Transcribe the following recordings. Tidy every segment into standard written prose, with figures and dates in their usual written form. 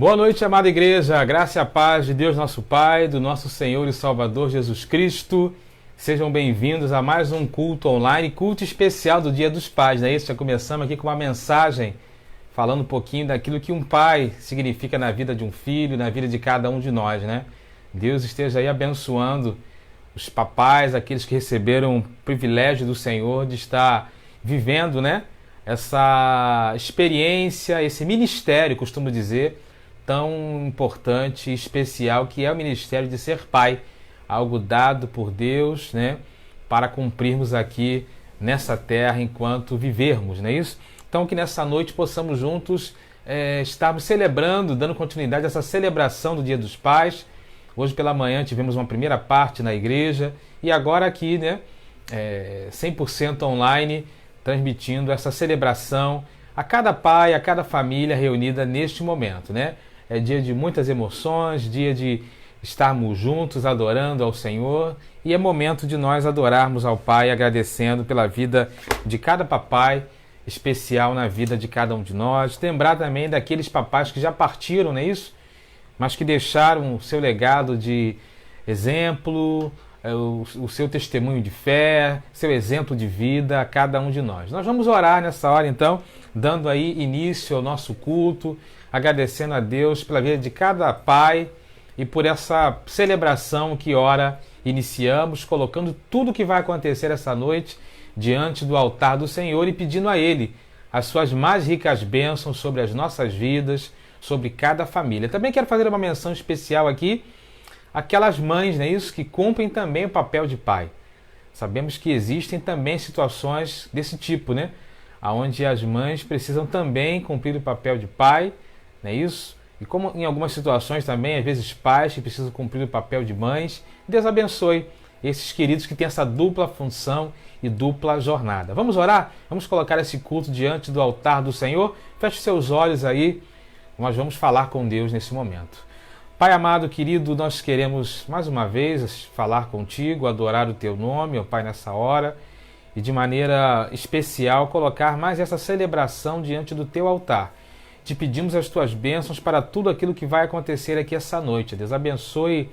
Boa noite, amada igreja, a graça e a paz de Deus nosso Pai, do nosso Senhor e Salvador Jesus Cristo. Sejam bem-vindos a mais um culto online, culto especial do Dia dos Pais, não é isso? Já começamos aqui com uma mensagem falando um pouquinho daquilo que um pai significa na vida de um filho, na vida de cada um de nós, né? Deus esteja aí abençoando os papais, aqueles que receberam o privilégio do Senhor de estar vivendo, né? Essa experiência, esse ministério, costumo dizer, tão importante e especial que é o ministério de ser pai, algo dado por Deus, né, para cumprirmos aqui nessa terra enquanto vivermos, não é isso? Então que nessa noite possamos juntos estarmos celebrando, dando continuidade a essa celebração do Dia dos Pais. Hoje pela manhã tivemos uma primeira parte na igreja e agora aqui, né, 100% online, transmitindo essa celebração a cada pai, a cada família reunida neste momento, né? É dia de muitas emoções, dia de estarmos juntos adorando ao Senhor e é momento de nós adorarmos ao Pai, agradecendo pela vida de cada papai especial na vida de cada um de nós. Lembrar também daqueles papais que já partiram, não é isso? Mas que deixaram o seu legado de exemplo, o seu testemunho de fé, seu exemplo de vida a cada um de nós. Nós vamos orar nessa hora então, dando aí início ao nosso culto, agradecendo a Deus pela vida de cada pai e por essa celebração que ora iniciamos, colocando tudo o que vai acontecer essa noite diante do altar do Senhor e pedindo a Ele as suas mais ricas bênçãos sobre as nossas vidas, sobre cada família. Também quero fazer uma menção especial aqui, aquelas mães, não é isso, que cumprem também o papel de pai. Sabemos que existem também situações desse tipo, né? Onde as mães precisam também cumprir o papel de pai, não é isso? E como em algumas situações também, às vezes pais que precisam cumprir o papel de mães, Deus abençoe esses queridos que têm essa dupla função e dupla jornada. Vamos orar? Vamos colocar esse culto diante do altar do Senhor? Feche seus olhos aí, nós vamos falar com Deus nesse momento. Pai amado, querido, nós queremos mais uma vez falar contigo, adorar o teu nome, ó Pai, nessa hora, e de maneira especial colocar mais essa celebração diante do teu altar. Te pedimos as tuas bênçãos para tudo aquilo que vai acontecer aqui essa noite. Deus abençoe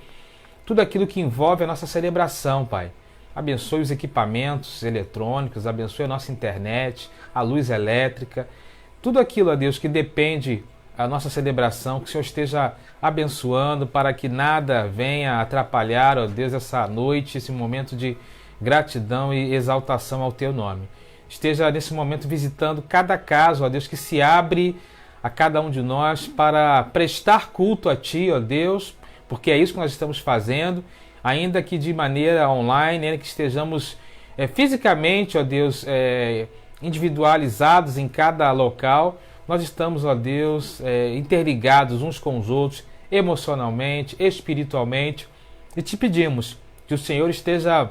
tudo aquilo que envolve a nossa celebração, Pai. Abençoe os equipamentos eletrônicos, abençoe a nossa internet, a luz elétrica, tudo aquilo, ó Deus, que depende da nossa celebração, que o Senhor esteja abençoando para que nada venha atrapalhar, ó Deus, essa noite, esse momento de gratidão e exaltação ao teu nome. Esteja nesse momento visitando cada caso, ó Deus, que se abre a cada um de nós para prestar culto a Ti, ó Deus, porque é isso que nós estamos fazendo, ainda que de maneira online, ainda que estejamos fisicamente, ó Deus, individualizados em cada local, nós estamos, ó Deus, interligados uns com os outros, emocionalmente, espiritualmente, e Te pedimos que o Senhor esteja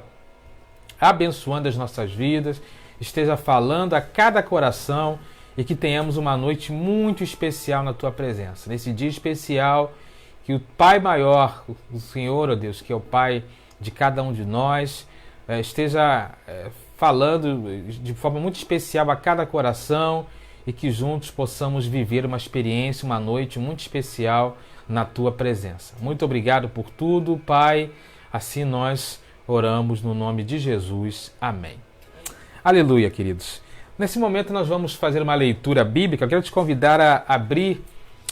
abençoando as nossas vidas, esteja falando a cada coração, e que tenhamos uma noite muito especial na Tua presença. Nesse dia especial, que o Pai maior, o Senhor, ó Deus, que é o Pai de cada um de nós, esteja falando de forma muito especial a cada coração e que juntos possamos viver uma experiência, uma noite muito especial na Tua presença. Muito obrigado por tudo, Pai. Assim nós oramos no nome de Jesus. Amém. Aleluia, queridos. Nesse momento nós vamos fazer uma leitura bíblica. Eu quero te convidar a abrir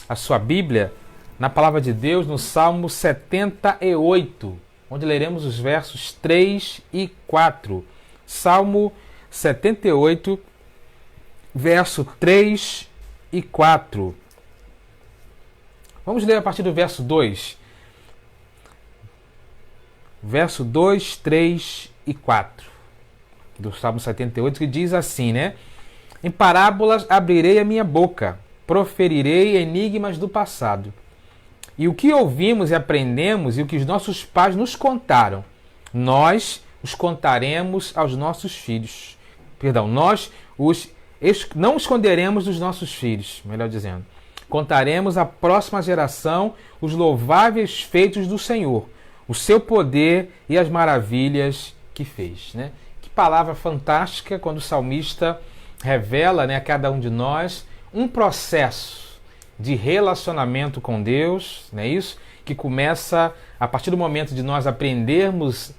a sua Bíblia na Palavra de Deus, no Salmo 78, onde leremos os versos 3 e 4. Salmo 78, verso 3 e 4. Vamos ler a partir do verso 2. Verso 2, 3 e 4. Do Salmo 78, que diz assim, né? Em parábolas abrirei a minha boca, proferirei enigmas do passado. E o que ouvimos e aprendemos e o que os nossos pais nos contaram, nós os contaremos aos nossos filhos. Perdão, nós não esconderemos dos nossos filhos, melhor dizendo. Contaremos à próxima geração os louváveis feitos do Senhor, o seu poder e as maravilhas que fez, né? Palavra fantástica quando o salmista revela, né, a cada um de nós um processo de relacionamento com Deus, não é isso? Que começa a partir do momento de nós aprendermos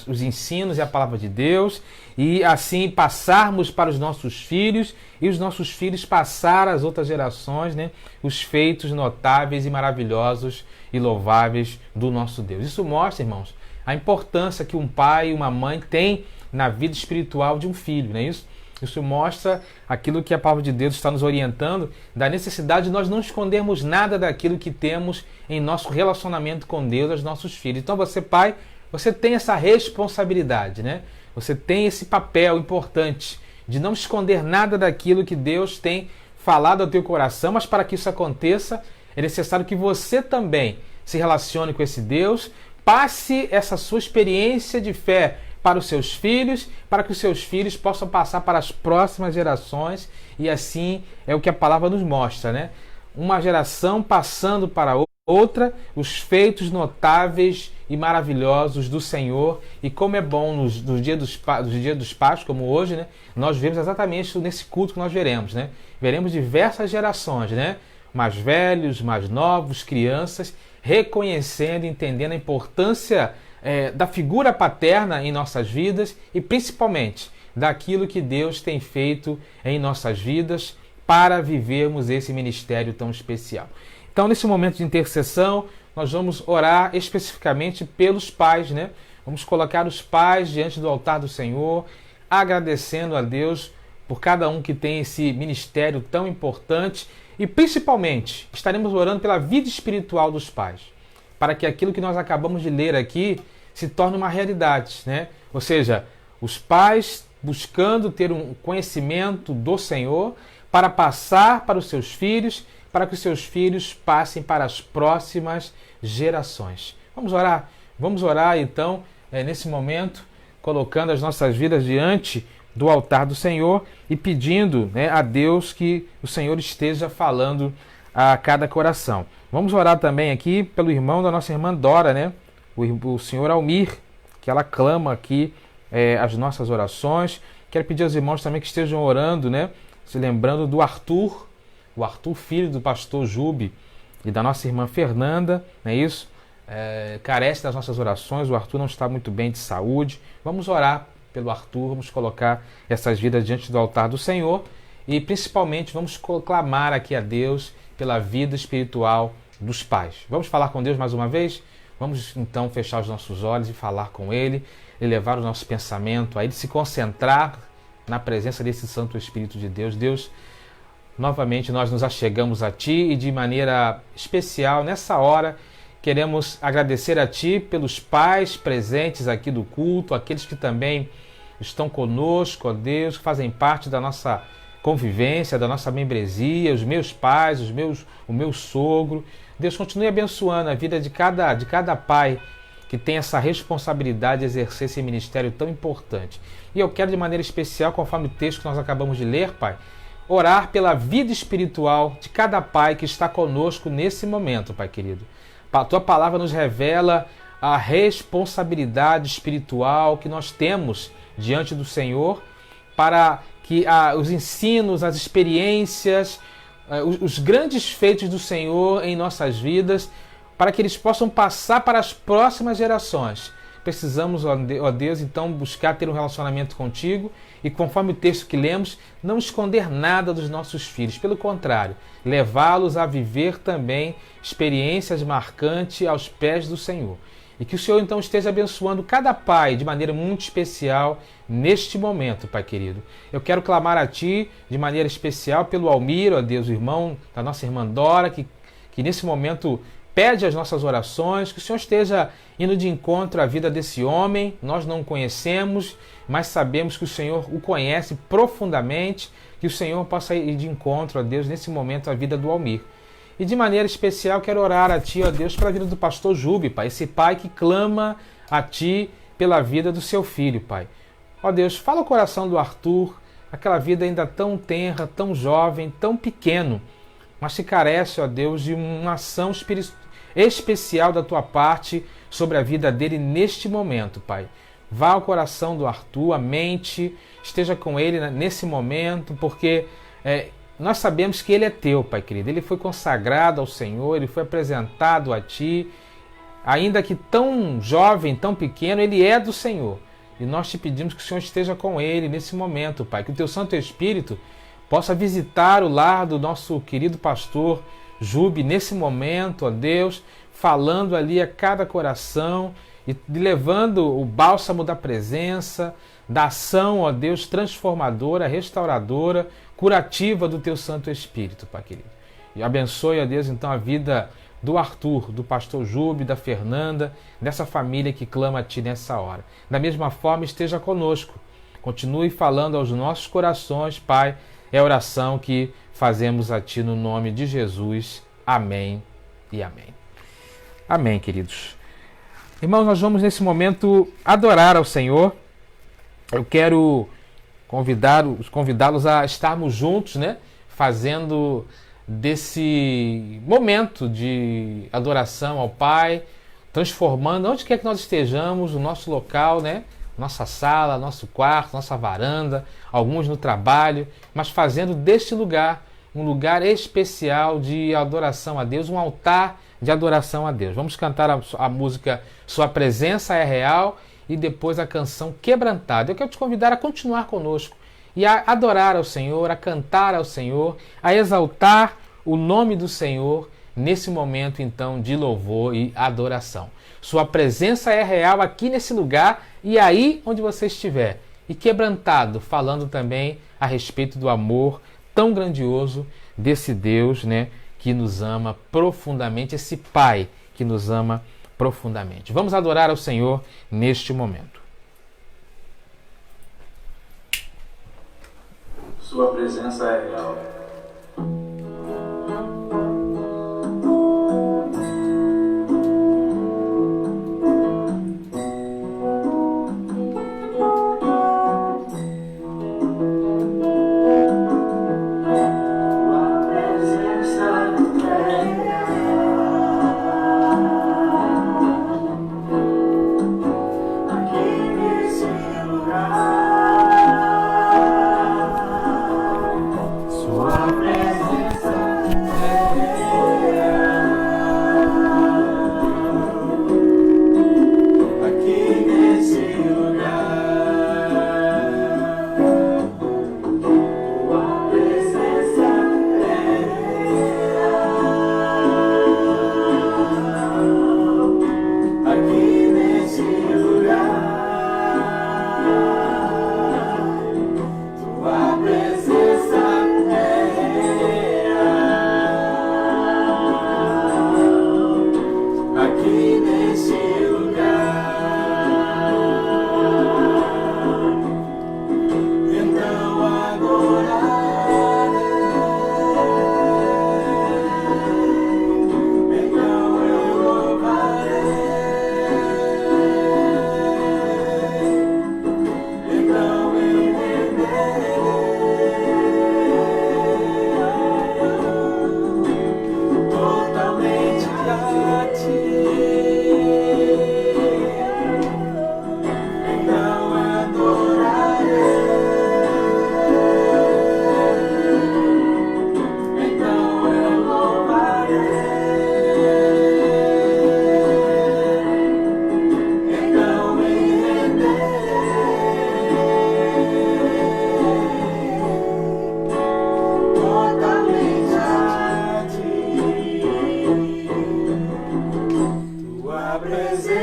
os ensinos e a palavra de Deus e assim passarmos para os nossos filhos e os nossos filhos passar às outras gerações, né, os feitos notáveis e maravilhosos e louváveis do nosso Deus. Isso mostra, irmãos, a importância que um pai e uma mãe têm na vida espiritual de um filho, não é isso? Isso mostra aquilo que a palavra de Deus está nos orientando, da necessidade de nós não escondermos nada daquilo que temos em nosso relacionamento com Deus aos nossos filhos. Então você, pai, você tem essa responsabilidade, né? Você tem esse papel importante de não esconder nada daquilo que Deus tem falado ao teu coração, mas para que isso aconteça, é necessário que você também se relacione com esse Deus, passe essa sua experiência de fé para os seus filhos, para que os seus filhos possam passar para as próximas gerações, e assim é o que a palavra nos mostra, né? Uma geração passando para outra, os feitos notáveis e maravilhosos do Senhor. E como é bom nos dias dos pais, como hoje, né? Nós vemos exatamente nesse culto que nós veremos, né? Veremos diversas gerações, né? Mais velhos, mais novos, crianças, reconhecendo e entendendo a importância da figura paterna em nossas vidas e principalmente daquilo que Deus tem feito em nossas vidas para vivermos esse ministério tão especial. Então, nesse momento de intercessão, nós vamos orar especificamente pelos pais, né? Vamos colocar os pais diante do altar do Senhor, agradecendo a Deus por cada um que tem esse ministério tão importante e principalmente estaremos orando pela vida espiritual dos pais, para que aquilo que nós acabamos de ler aqui se torne uma realidade, né? Ou seja, os pais buscando ter um conhecimento do Senhor para passar para os seus filhos, para que os seus filhos passem para as próximas gerações. Vamos orar? Vamos orar então, nesse momento, colocando as nossas vidas diante do altar do Senhor e pedindo, né, a Deus que o Senhor esteja falando a cada coração. Vamos orar também aqui pelo irmão da nossa irmã Dora, né? O senhor Almir, que ela clama aqui as nossas orações. Quero pedir aos irmãos também que estejam orando, né? Se lembrando do Arthur, o Arthur, filho do pastor Jube e da nossa irmã Fernanda, não é isso? Carece das nossas orações, o Arthur não está muito bem de saúde. Vamos orar pelo Arthur, vamos colocar essas vidas diante do altar do Senhor e principalmente vamos clamar aqui a Deus pela vida espiritual dos pais. Vamos falar com Deus mais uma vez? Vamos então fechar os nossos olhos e falar com Ele, elevar o nosso pensamento a Ele, se concentrar na presença desse Santo Espírito de Deus. Deus, novamente nós nos achegamos a Ti e de maneira especial nessa hora queremos agradecer a Ti pelos pais presentes aqui do culto, aqueles que também estão conosco, ó Deus, que fazem parte da nossa convivência, da nossa membresia, os meus pais, o meu sogro. Deus, continue abençoando a vida de cada pai que tem essa responsabilidade de exercer esse ministério tão importante. E eu quero de maneira especial, conforme o texto que nós acabamos de ler, Pai, orar pela vida espiritual de cada pai que está conosco nesse momento, Pai querido. A Tua palavra nos revela a responsabilidade espiritual que nós temos diante do Senhor para que os ensinos, as experiências, os grandes feitos do Senhor em nossas vidas, para que eles possam passar para as próximas gerações. Precisamos, ó Deus, então buscar ter um relacionamento contigo e, conforme o texto que lemos, não esconder nada dos nossos filhos. Pelo contrário, levá-los a viver também experiências marcantes aos pés do Senhor. E que o Senhor então esteja abençoando cada pai de maneira muito especial neste momento, Pai querido. Eu quero clamar a Ti de maneira especial pelo Almir, ó Deus, o irmão da nossa irmã Dora, que nesse momento pede as nossas orações, que o Senhor esteja indo de encontro à vida desse homem. Nós não o conhecemos, mas sabemos que o Senhor o conhece profundamente, que o Senhor possa ir de encontro, ó Deus, nesse momento à vida do Almir. E de maneira especial quero orar a Ti, ó Deus, pela vida do pastor Jube, Pai, esse pai que clama a Ti pela vida do seu filho, Pai. Ó Deus, fala o coração do Arthur, aquela vida ainda tão tenra, tão jovem, tão pequeno, mas que carece, ó Deus, de uma ação especial da Tua parte sobre a vida dele neste momento, Pai. Vá ao coração do Arthur, a mente, esteja com ele nesse momento, porque nós sabemos que ele é teu, Pai querido. Ele foi consagrado ao Senhor, ele foi apresentado a ti. Ainda que tão jovem, tão pequeno, ele é do Senhor. E nós te pedimos que o Senhor esteja com ele nesse momento, Pai. Que o teu Santo Espírito possa visitar o lar do nosso querido pastor Jube nesse momento, ó Deus, falando ali a cada coração e levando o bálsamo da presença, da ação, ó Deus, transformadora, restauradora, curativa do teu Santo Espírito, Pai querido. E abençoe, ó Deus, então a vida do Arthur, do pastor Jube, da Fernanda, dessa família que clama a Ti nessa hora. Da mesma forma, esteja conosco. Continue falando aos nossos corações, Pai. É a oração que fazemos a Ti no nome de Jesus. Amém e amém. Amém, queridos. Irmãos, nós vamos nesse momento adorar ao Senhor. Eu quero convidá-los a estarmos juntos, né? Fazendo desse momento de adoração ao Pai, transformando, onde quer que nós estejamos, o nosso local, né? Nossa sala, nosso quarto, nossa varanda, alguns no trabalho, mas fazendo deste lugar um lugar especial de adoração a Deus, um altar de adoração a Deus. Vamos cantar a música Sua Presença é Real e depois a canção Quebrantada. Eu quero te convidar a continuar conosco e a adorar ao Senhor, a cantar ao Senhor, a exaltar o nome do Senhor nesse momento, então, de louvor e adoração. Sua presença é real aqui nesse lugar e aí onde você estiver. E quebrantado, falando também a respeito do amor tão grandioso desse Deus, né, que nos ama profundamente, esse Pai que nos ama profundamente. Vamos adorar ao Senhor neste momento. Sua presença é real.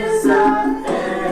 Presença é real.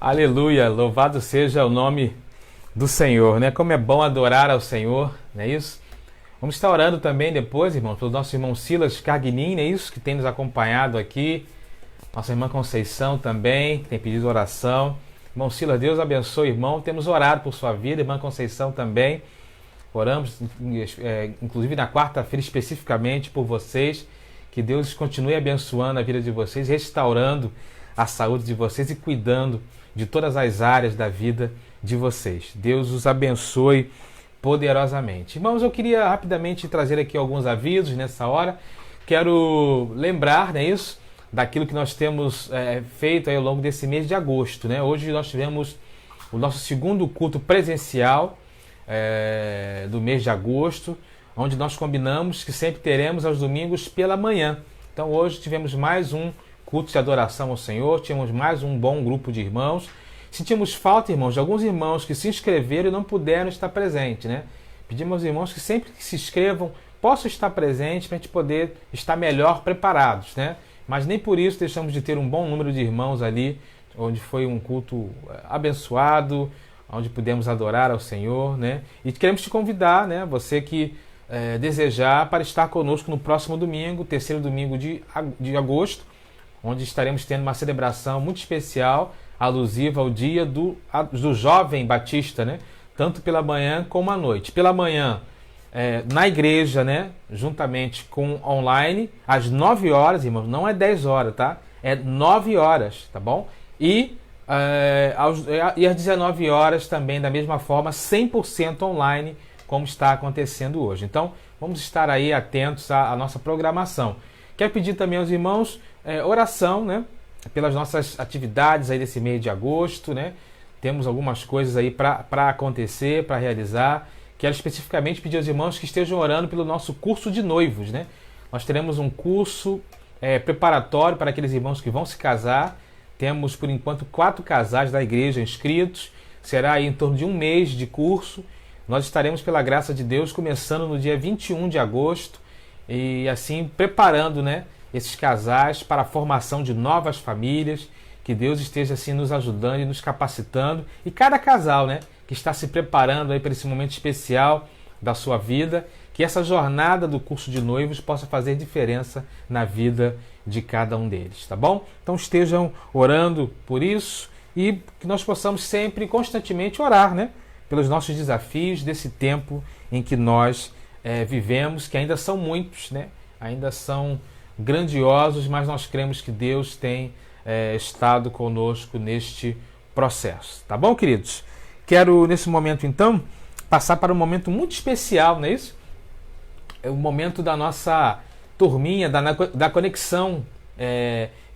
Aleluia, louvado seja o nome do Senhor, né? Como é bom adorar ao Senhor, não é isso? Vamos estar orando também depois, irmãos, pelo nosso irmão Silas Carguinin, não é isso? Que tem nos acompanhado aqui. Nossa irmã Conceição também, que tem pedido oração. Irmão Silas, Deus abençoe, irmão. Temos orado por sua vida, irmã Conceição também. Oramos, inclusive na quarta-feira, especificamente por vocês. Que Deus continue abençoando a vida de vocês, restaurando a saúde de vocês e cuidando de todas as áreas da vida de vocês. Deus os abençoe poderosamente. Irmãos, eu queria rapidamente trazer aqui alguns avisos nessa hora. Quero lembrar, não é isso, daquilo que nós temos feito aí ao longo desse mês de agosto, né? Hoje nós tivemos o nosso segundo culto presencial do mês de agosto, onde nós combinamos que sempre teremos aos domingos pela manhã. Então hoje tivemos mais um culto de adoração ao Senhor, tínhamos mais um bom grupo de irmãos. Sentimos falta, irmãos, de alguns irmãos que se inscreveram e não puderam estar presentes, né? Pedimos aos irmãos que sempre que se inscrevam, possam estar presentes para a gente poder estar melhor preparados, né? Mas nem por isso deixamos de ter um bom número de irmãos ali, onde foi um culto abençoado, onde pudemos adorar ao Senhor, né? E queremos te convidar, né? Você que desejar, para estar conosco no próximo domingo, terceiro domingo de agosto, onde estaremos tendo uma celebração muito especial, alusiva ao dia do jovem batista, né? Tanto pela manhã como à noite. Pela manhã, na igreja, né? Juntamente com online, às 9 horas, irmãos, não é 10 horas, tá? É 9 horas, tá bom? E às 19 horas também, da mesma forma, 100% online, como está acontecendo hoje. Então, vamos estar aí atentos à nossa programação. Quero pedir também aos irmãos oração, né? Pelas nossas atividades aí desse mês de agosto, né? Temos algumas coisas aí para acontecer, para realizar. Quero especificamente pedir aos irmãos que estejam orando pelo nosso curso de noivos, né? Nós teremos um curso preparatório para aqueles irmãos que vão se casar. Temos, por enquanto, 4 casais da igreja inscritos. Será aí em torno de um mês de curso. Nós estaremos, pela graça de Deus, começando no dia 21 de agosto e assim preparando, né, esses casais para a formação de novas famílias. Que Deus esteja assim nos ajudando e nos capacitando. E cada casal, né, que está se preparando aí para esse momento especial da sua vida, que essa jornada do curso de noivos possa fazer diferença na vida de cada um deles, tá bom? Então estejam orando por isso e que nós possamos sempre, constantemente orar, né, pelos nossos desafios desse tempo em que nós vivemos, que ainda são muitos, né? Ainda são grandiosos, mas nós cremos que Deus tem estado conosco neste processo. Tá bom, queridos? Quero, nesse momento, então, passar para um momento muito especial, não é isso? É o momento da nossa turminha, da conexão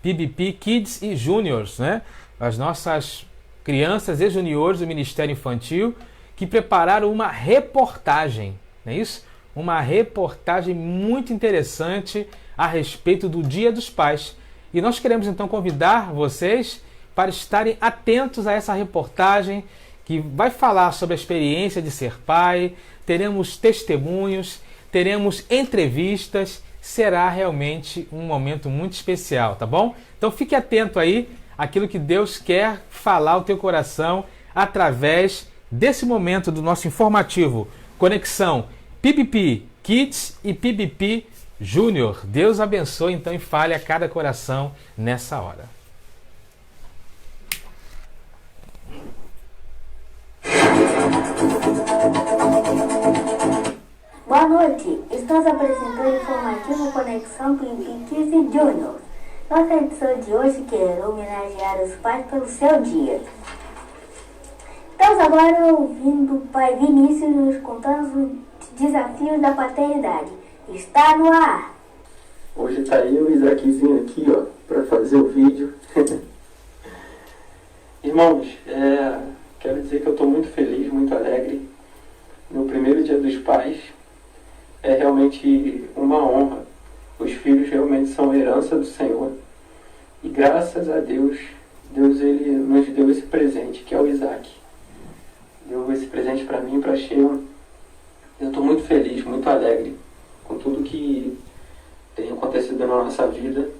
PBP Kids e Juniors, né? As nossas crianças e juniores do Ministério Infantil que prepararam uma reportagem, não é isso? Uma reportagem muito interessante a respeito do Dia dos Pais. E nós queremos então convidar vocês para estarem atentos a essa reportagem que vai falar sobre a experiência de ser pai, teremos testemunhos, teremos entrevistas, será realmente um momento muito especial, tá bom? Então fique atento aí àquilo que Deus quer falar ao teu coração através desse momento do nosso informativo Conexão PBP Kids e PBP Júnior. Deus abençoe então e fale a cada coração nessa hora. Boa noite, estamos apresentando o informativo Conexão PBP Kids e Junior. Nossa edição de hoje quer homenagear os pais pelo seu dia. Estamos agora ouvindo o pai Vinícius nos contando os desafios da paternidade. Está no ar! Hoje tá eu e o Isaaczinho aqui, ó, para fazer o vídeo. Irmãos, quero dizer que eu estou muito feliz, muito alegre. No primeiro dia dos pais é realmente uma honra. Os filhos realmente são a herança do Senhor. E graças a Deus, ele nos deu esse presente, que é o Isaac. Deu esse presente para mim e para Sheila. Eu estou muito feliz, muito alegre com tudo que tem acontecido na nossa vida.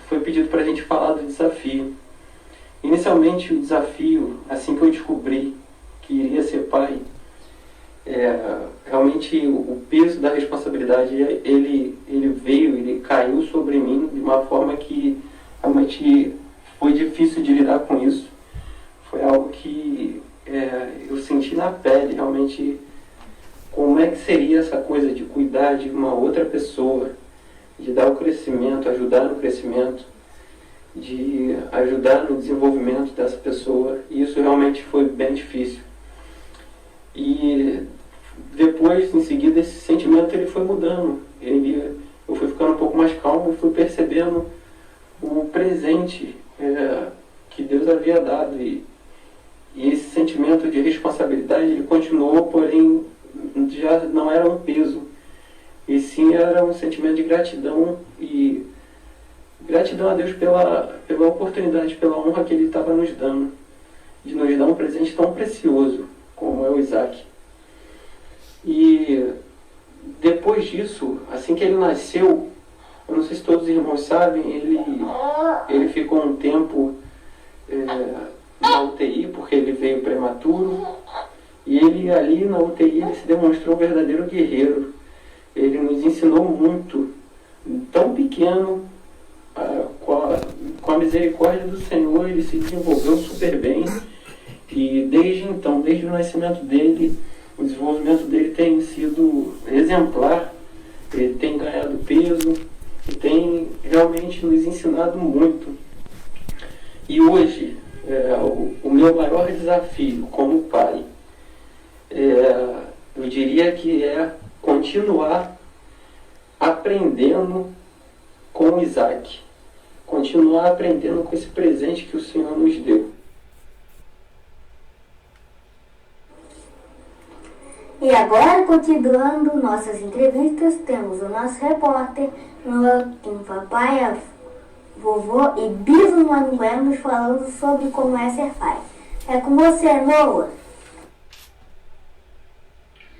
Foi pedido para a gente falar do desafio. Inicialmente o desafio, assim que eu descobri que iria ser pai, realmente o peso da responsabilidade, ele veio, ele caiu sobre mim de uma forma que realmente foi difícil de lidar com isso. Foi algo que eu senti na pele, realmente, como é que seria essa coisa de cuidar de uma outra pessoa, de dar o crescimento, ajudar no crescimento, de ajudar no desenvolvimento dessa pessoa. E isso realmente foi bem difícil. E depois, em seguida, esse sentimento ele foi mudando. Eu fui ficando um pouco mais calmo, fui percebendo o presente que Deus havia dado. E esse sentimento de responsabilidade ele continuou, porém já não era um peso. E sim era um sentimento de gratidão, e gratidão a Deus pela oportunidade, pela honra que Ele estava nos dando, de nos dar um presente tão precioso como é o Isaac. E depois disso, assim que ele nasceu, eu não sei se todos os irmãos sabem, ele ficou um tempo na UTI, porque ele veio prematuro, e ele ali na UTI ele se demonstrou um verdadeiro guerreiro. Ele nos ensinou muito, tão pequeno, com a misericórdia do Senhor, ele se desenvolveu super bem. E desde então, desde o nascimento dele, o desenvolvimento dele tem sido exemplar. Ele tem ganhado peso e tem realmente nos ensinado muito. E hoje, o meu maior desafio como pai, eu diria que é continuar aprendendo com o Isaac, continuar aprendendo com esse presente que o Senhor nos deu. E agora, continuando nossas entrevistas, temos o nosso repórter Noaquim Papai, vovô e Biso Manuel nos falando sobre como é ser pai. É com você, Noah.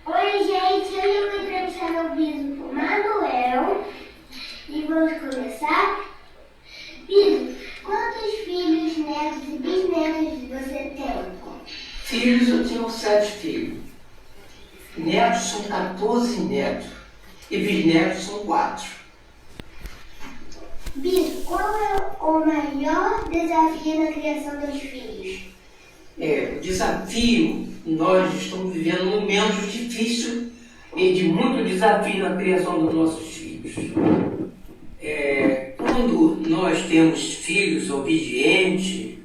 Oi, gente, hoje eu vou entrevistar o Biso Manuel e vamos começar. Biso, quantos filhos, netos e bisnetos você tem? Filhos, eu tenho 7 filhos. Netos são 14 netos e bisnetos são 4. Biso, qual é o maior desafio na criação dos filhos? O desafio, nós estamos vivendo um momento difícil e de muito desafio na criação dos nossos filhos. Quando nós temos filhos obedientes,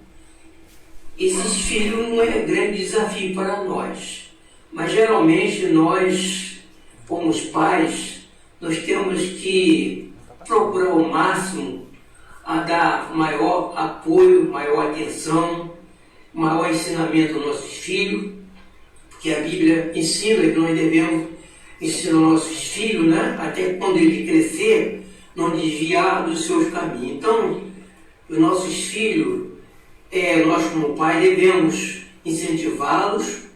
esses filhos não é grande desafio para nós. Mas geralmente nós, como os pais, nós temos que procurar ao máximo a dar maior apoio, maior atenção, maior ensinamento aos nossos filhos, porque a Bíblia ensina que nós devemos ensinar aos nossos filhos, né, até quando ele crescer, não desviar dos seus caminhos. Então, os nossos filhos, nós como pai devemos incentivá-los.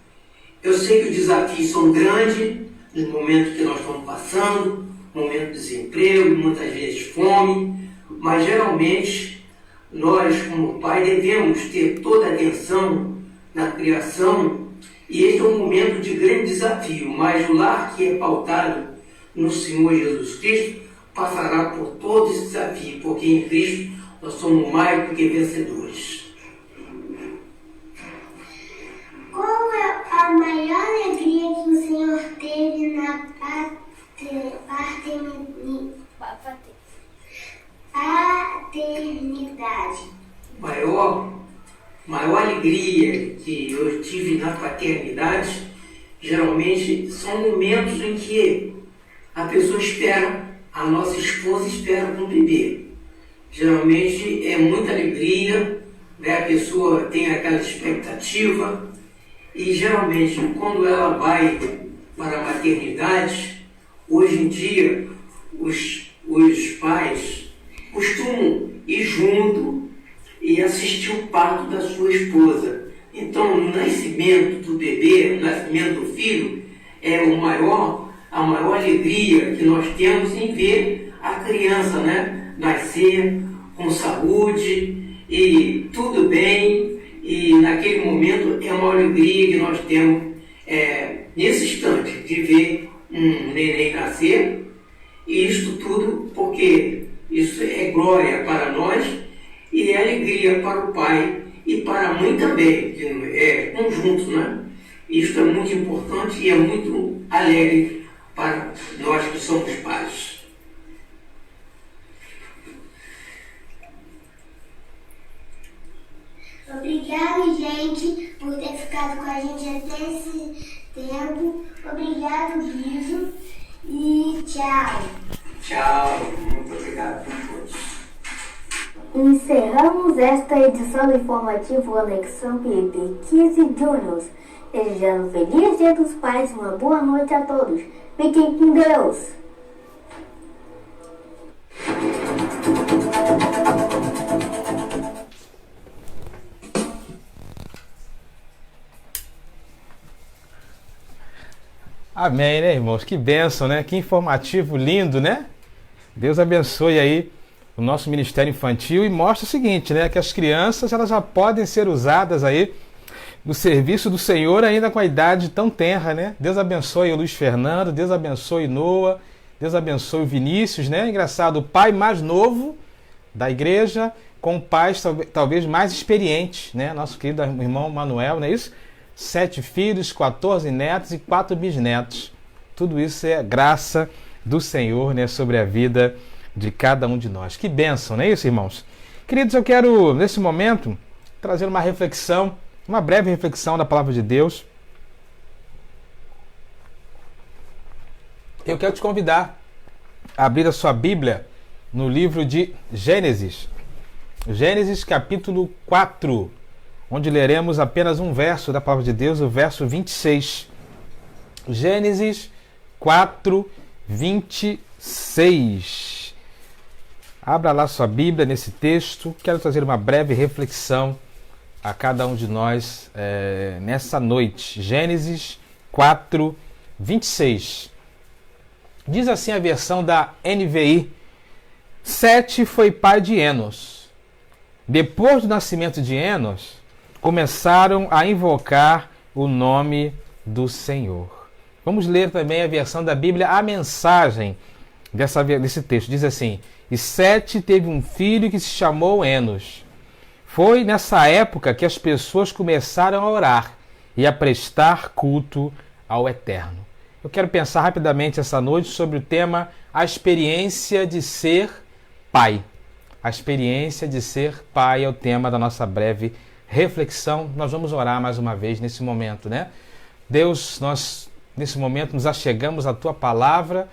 Eu sei que os desafios são grandes, nos momentos que nós estamos passando, momento de desemprego, muitas vezes fome, mas geralmente nós, como pai, devemos ter toda a atenção na criação, e este é um momento de grande desafio, mas o lar que é pautado no Senhor Jesus Cristo passará por todo esse desafio, porque em Cristo nós somos mais do que vencedores. Qual é a maior alegria que o Senhor teve na maior alegria que eu tive na paternidade, geralmente são momentos em que a pessoa espera, a nossa esposa espera um bebê. Geralmente é muita alegria, né? A pessoa tem aquela expectativa e geralmente quando ela vai para a maternidade, hoje em dia os pais costumam ir junto e assistir o parto da sua esposa. Então, o nascimento do bebê, o nascimento do filho, é a maior alegria que nós temos em ver a criança, né, nascer com saúde e tudo bem. E naquele momento é uma alegria que nós temos nesse instante de ver um neném nascer. E isto tudo porque isso é glória para nós e é alegria para o pai e para a mãe também, que é conjunto, né? Isto é muito importante e é muito alegre para nós que somos pais. Obrigado, gente, por ter ficado com a gente até esse tempo. Obrigado, Biso. E tchau. Tchau, muito obrigado por todos. Encerramos esta edição do informativo Anexão PP 15 Júnior. Desejando um feliz Dia dos Pais e uma boa noite a todos. Fiquem com Deus. Amém, né, irmãos? Que bênção, né? Que informativo lindo, né? Deus abençoe aí o nosso Ministério Infantil e mostra o seguinte, né? Que as crianças elas já podem ser usadas aí no serviço do Senhor ainda com a idade tão tenra, né? Deus abençoe o Luiz Fernando, Deus abençoe Noah, Deus abençoe o Vinícius, né? Engraçado, o pai mais novo da igreja com pais talvez mais experientes, né? Nosso querido irmão Manuel, não é isso? 7 filhos, 14 netos e 4 bisnetos. Tudo isso é graça do Senhor, né, sobre a vida de cada um de nós. Que bênção, não é isso, irmãos? Queridos, eu quero, nesse momento, trazer uma reflexão, uma breve reflexão da Palavra de Deus. Eu quero te convidar a abrir a sua Bíblia no livro de Gênesis. Gênesis capítulo 4, onde leremos apenas um verso da Palavra de Deus, o verso 26. Gênesis 4, 26. Abra lá sua Bíblia nesse texto. Quero trazer uma breve reflexão a cada um de nós nessa noite. Gênesis 4, 26. Diz assim a versão da NVI: Sete foi pai de Enos. Depois do nascimento de Enos, começaram a invocar o nome do Senhor. Vamos ler também a versão da Bíblia, a mensagem desse texto. Diz assim: E Sete teve um filho que se chamou Enos. Foi nessa época que as pessoas começaram a orar e a prestar culto ao Eterno. Eu quero pensar rapidamente essa noite sobre o tema a experiência de ser pai. A experiência de ser pai é o tema da nossa breve reflexão. Nós vamos orar mais uma vez nesse momento, né? Deus, nós nesse momento nos achegamos à Tua Palavra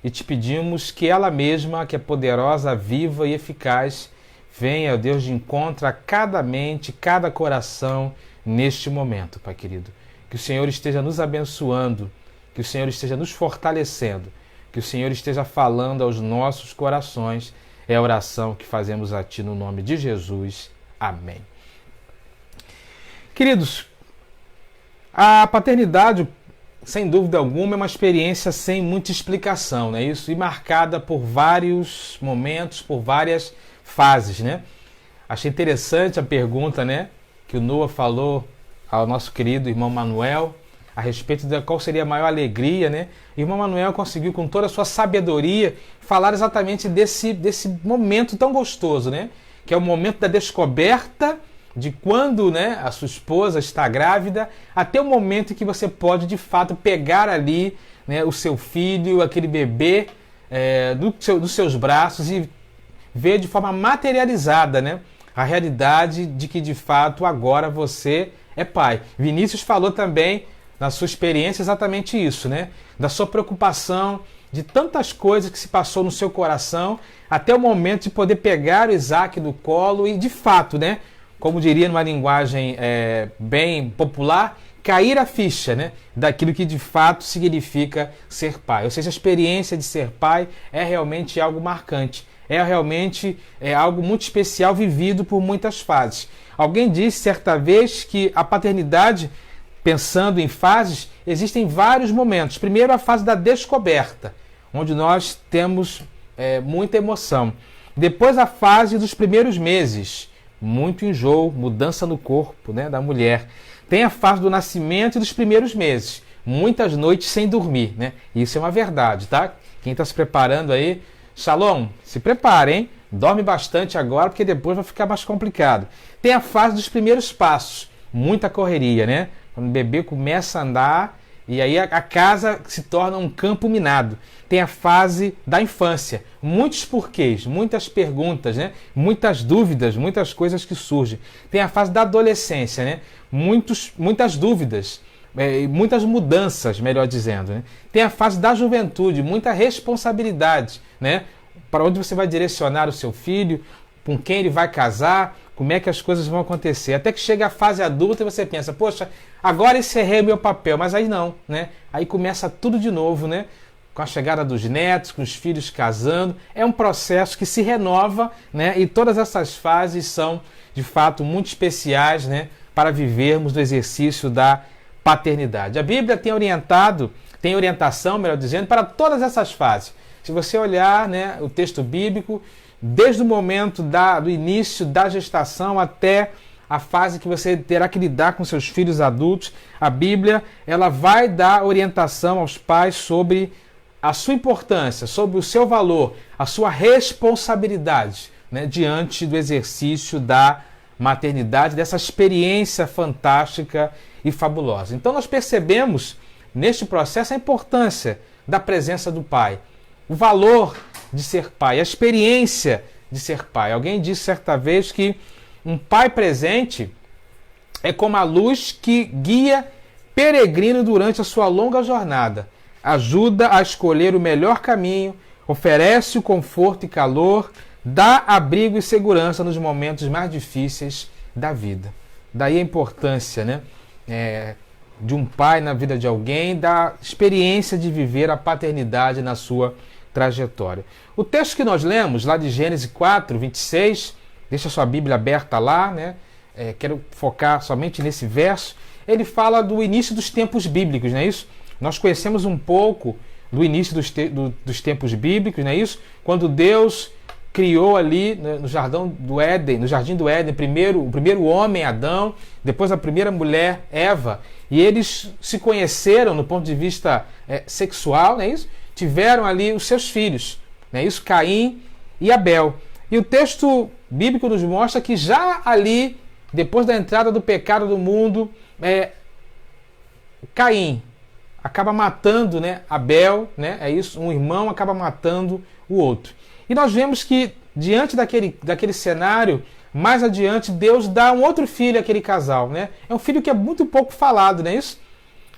e te pedimos que ela mesma, que é poderosa, viva e eficaz, venha, Deus, de encontro a cada mente, cada coração neste momento, Pai querido. Que o Senhor esteja nos abençoando, que o Senhor esteja nos fortalecendo, que o Senhor esteja falando aos nossos corações. É a oração que fazemos a Ti no nome de Jesus. Amém. Queridos, a paternidade, sem dúvida alguma, é uma experiência sem muita explicação, não é isso? E marcada por vários momentos, por várias fases, né? Achei interessante a pergunta, né, que o Noah falou ao nosso querido irmão Manuel, a respeito de qual seria a maior alegria, né? O irmão Manuel conseguiu, com toda a sua sabedoria, falar exatamente desse momento tão gostoso, né? Que é o momento da descoberta de quando, né, a sua esposa está grávida, até o momento em que você pode, de fato, pegar ali, né, o seu filho, aquele dos seus braços e ver de forma materializada, né, a realidade de que de fato agora você é pai. Vinícius falou também na sua experiência exatamente isso, né? Da sua preocupação, de tantas coisas que se passou no seu coração, até o momento de poder pegar o Isaac do colo e de fato, né? Como diria numa linguagem bem popular, cair a ficha, né, daquilo que de fato significa ser pai. Ou seja, a experiência de ser pai é realmente algo marcante, é realmente algo muito especial vivido por muitas fases. Alguém disse certa vez que a paternidade, pensando em fases, existem vários momentos. Primeiro, a fase da descoberta, onde nós temos muita emoção. Depois, a fase dos primeiros meses, muito enjoo, mudança no corpo, né, da mulher. Tem a fase do nascimento e dos primeiros meses, muitas noites sem dormir, né? Isso é uma verdade, tá? Quem está se preparando aí, Shalom, se prepare, hein? Dorme bastante agora, porque depois vai ficar mais complicado. Tem a fase dos primeiros passos, muita correria, né? Quando o bebê começa a andar e aí a casa se torna um campo minado. Tem a fase da infância, muitos porquês, muitas perguntas, né? Muitas dúvidas, muitas coisas que surgem. Tem a fase da adolescência, né? Muitas dúvidas, muitas mudanças, melhor dizendo, né? Tem a fase da juventude, muita responsabilidade, né? Para onde você vai direcionar o seu filho, com quem ele vai casar, como é que as coisas vão acontecer. Até que chega a fase adulta e você pensa, poxa, agora encerrei o meu papel, mas aí não, né? Aí começa tudo de novo, né? Com a chegada dos netos, com os filhos casando. É um processo que se renova, né? E todas essas fases são, de fato, muito especiais, né? Para vivermos no exercício da paternidade. A Bíblia tem orientação, melhor dizendo, para todas essas fases. Se você olhar, né, o texto bíblico, desde o momento do início da gestação até a fase que você terá que lidar com seus filhos adultos, a Bíblia ela vai dar orientação aos pais sobre a sua importância, sobre o seu valor, a sua responsabilidade, né, diante do exercício da maternidade, dessa experiência fantástica e fabulosa. Então nós percebemos neste processo a importância da presença do pai, o valor de ser pai, a experiência de ser pai. Alguém disse certa vez que um pai presente é como a luz que guia peregrino durante a sua longa jornada, ajuda a escolher o melhor caminho, oferece o conforto e calor, dá abrigo e segurança nos momentos mais difíceis da vida. Daí a importância, né, de um pai na vida de alguém, da experiência de viver a paternidade na sua trajetória. O texto que nós lemos, lá de Gênesis 4, 26, deixa sua Bíblia aberta lá, né? Quero focar somente nesse verso. Ele fala do início dos tempos bíblicos, não é isso? Nós conhecemos um pouco do início dos tempos bíblicos, não é isso? Quando Deus criou ali no Jardim do Éden, o primeiro homem, Adão, depois a primeira mulher, Eva, e eles se conheceram no ponto de vista sexual, não é isso? Tiveram ali os seus filhos, não é isso? Caim e Abel. E o texto bíblico nos mostra que já ali, depois da entrada do pecado do mundo, Caim acaba matando, né, Abel, né? É isso, um irmão acaba matando o outro. E nós vemos que, diante daquele cenário, mais adiante, Deus dá um outro filho àquele casal, né? É um filho que é muito pouco falado, não é isso?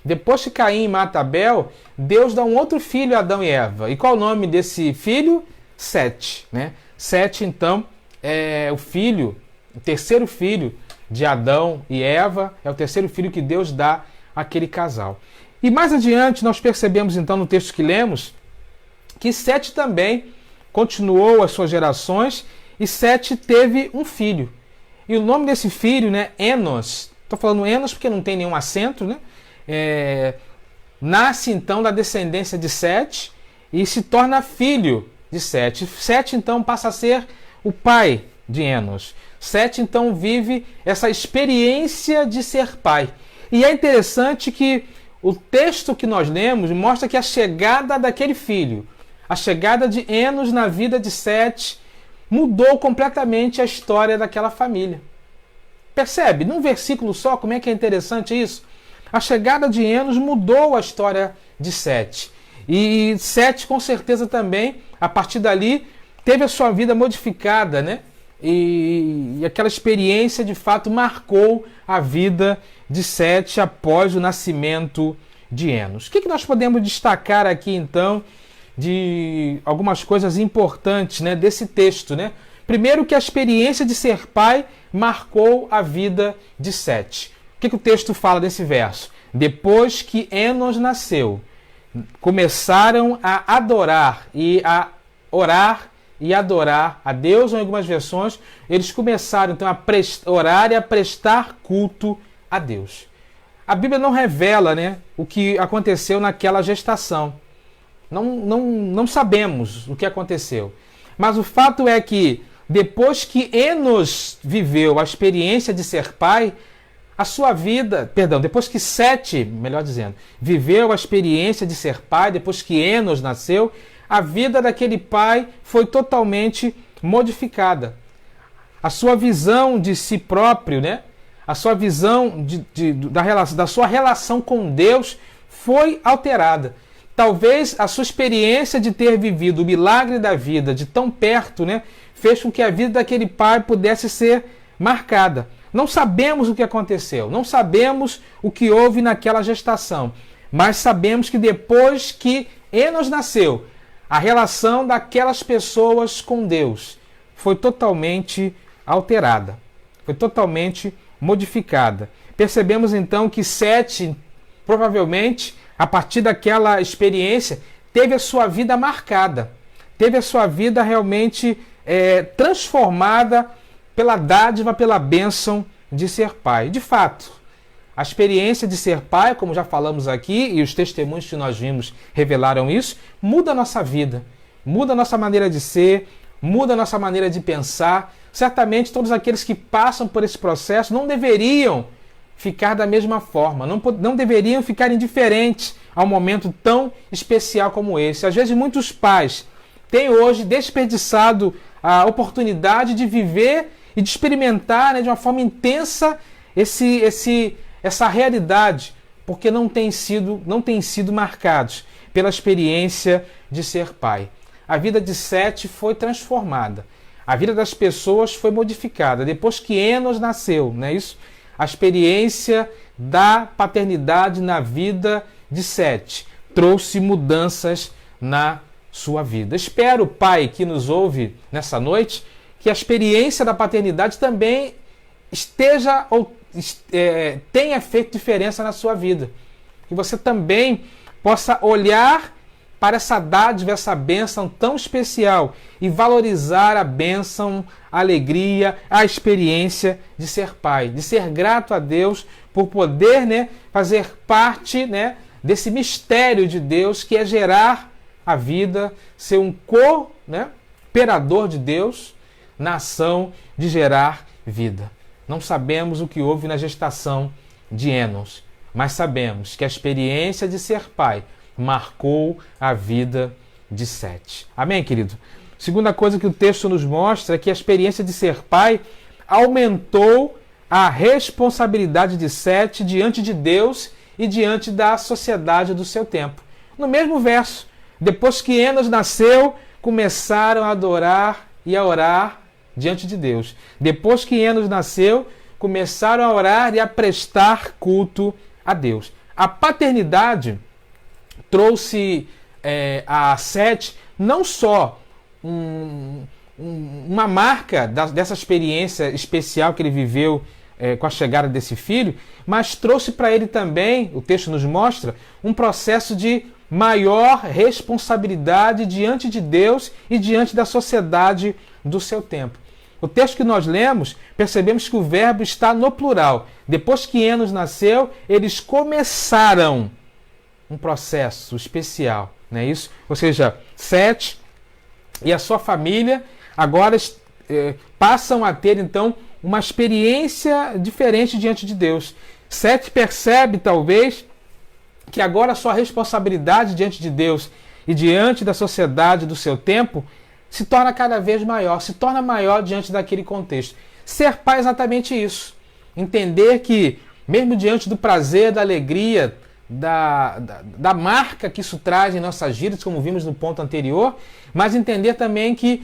Depois que Caim mata Abel, Deus dá um outro filho a Adão e Eva. E qual o nome desse filho? Sete, né? Sete, então, é o terceiro filho de Adão e Eva, é o terceiro filho que Deus dá àquele casal. E mais adiante nós percebemos, então, no texto que lemos, que Sete também continuou as suas gerações e Sete teve um filho. E o nome desse filho, né, Enos, estou falando Enos porque não tem nenhum acento, né? Nasce então da descendência de Sete e se torna filho de Sete. Sete então passa a ser o pai de Enos. Sete então vive essa experiência de ser pai. E é interessante que o texto que nós lemos mostra que a chegada daquele filho, a chegada de Enos na vida de Sete, mudou completamente a história daquela família. Percebe? Num versículo só, como é que é interessante isso? A chegada de Enos mudou a história de Sete. E Sete, com certeza também, a partir dali, teve a sua vida modificada, né? E e aquela experiência de fato marcou a vida de Sete após o nascimento de Enos. O que nós podemos destacar aqui então de algumas coisas importantes, né, desse texto, né? Primeiro, que a experiência de ser pai marcou a vida de Sete. O que o texto fala desse verso? Depois que Enos nasceu, começaram a adorar e a orar e adorar a Deus, ou em algumas versões, eles começaram então a orar e a prestar culto a Deus. A Bíblia não revela, né, o que aconteceu naquela gestação. Não sabemos o que aconteceu. Mas o fato é que depois que Enos viveu a experiência de ser pai, a sua vida, depois que Sete, melhor dizendo, viveu a experiência de ser pai, depois que Enos nasceu, a vida daquele pai foi totalmente modificada. A sua visão de si próprio, né? A sua visão da sua relação com Deus foi alterada. Talvez a sua experiência de ter vivido o milagre da vida de tão perto, né, fez com que a vida daquele pai pudesse ser marcada. Não sabemos o que aconteceu, não sabemos o que houve naquela gestação, mas sabemos que depois que Enos nasceu, a relação daquelas pessoas com Deus foi totalmente alterada, foi totalmente modificada. Percebemos então que Sete, provavelmente, a partir daquela experiência, teve a sua vida marcada, teve a sua vida realmente transformada pela dádiva, pela bênção de ser pai. De fato, a experiência de ser pai, como já falamos aqui, e os testemunhos que nós vimos revelaram isso, muda a nossa vida, muda a nossa maneira de ser, muda a nossa maneira de pensar. Certamente todos aqueles que passam por esse processo não deveriam ficar da mesma forma, não deveriam ficar indiferentes a um momento tão especial como esse. Às vezes muitos pais têm hoje desperdiçado a oportunidade de viver e de experimentar, né, de uma forma intensa essa realidade, porque não têm sido marcados pela experiência de ser pai. A vida de Sete foi transformada, a vida das pessoas foi modificada depois que Enos nasceu, não é isso? A experiência da paternidade na vida de Sete trouxe mudanças na sua vida. Espero, pai que nos ouve nessa noite, que a experiência da paternidade também tenha feito diferença na sua vida. Que você também possa olhar para essa dádiva, essa bênção tão especial e valorizar a bênção, a alegria, a experiência de ser pai, de ser grato a Deus por poder, né, fazer parte, né, desse mistério de Deus que é gerar a vida, ser um cooperador de Deus na ação de gerar vida. Não sabemos o que houve na gestação de Enos, mas sabemos que a experiência de ser pai marcou a vida de Sete. Amém, querido? Segunda coisa que o texto nos mostra é que a experiência de ser pai aumentou a responsabilidade de Sete diante de Deus e diante da sociedade do seu tempo. No mesmo verso, depois que Enos nasceu, começaram a adorar e a orar diante de Deus. Depois que Enos nasceu, começaram a orar e a prestar culto a Deus. A paternidade trouxe a Sete não só uma marca dessa experiência especial que ele viveu com a chegada desse filho, mas trouxe para ele também, o texto nos mostra, um processo de maior responsabilidade diante de Deus e diante da sociedade do seu tempo. O texto que nós lemos, percebemos que o verbo está no plural. Depois que Enos nasceu, eles começaram um processo especial, não é isso? Ou seja, Sete e a sua família agora passam a ter, então, uma experiência diferente diante de Deus. Sete percebe, talvez, que agora a sua responsabilidade diante de Deus e diante da sociedade do seu tempo se torna cada vez maior, se torna maior diante daquele contexto. Ser pai é exatamente isso. Entender que, mesmo diante do prazer, da alegria, da marca que isso traz em nossas vidas, como vimos no ponto anterior, mas entender também que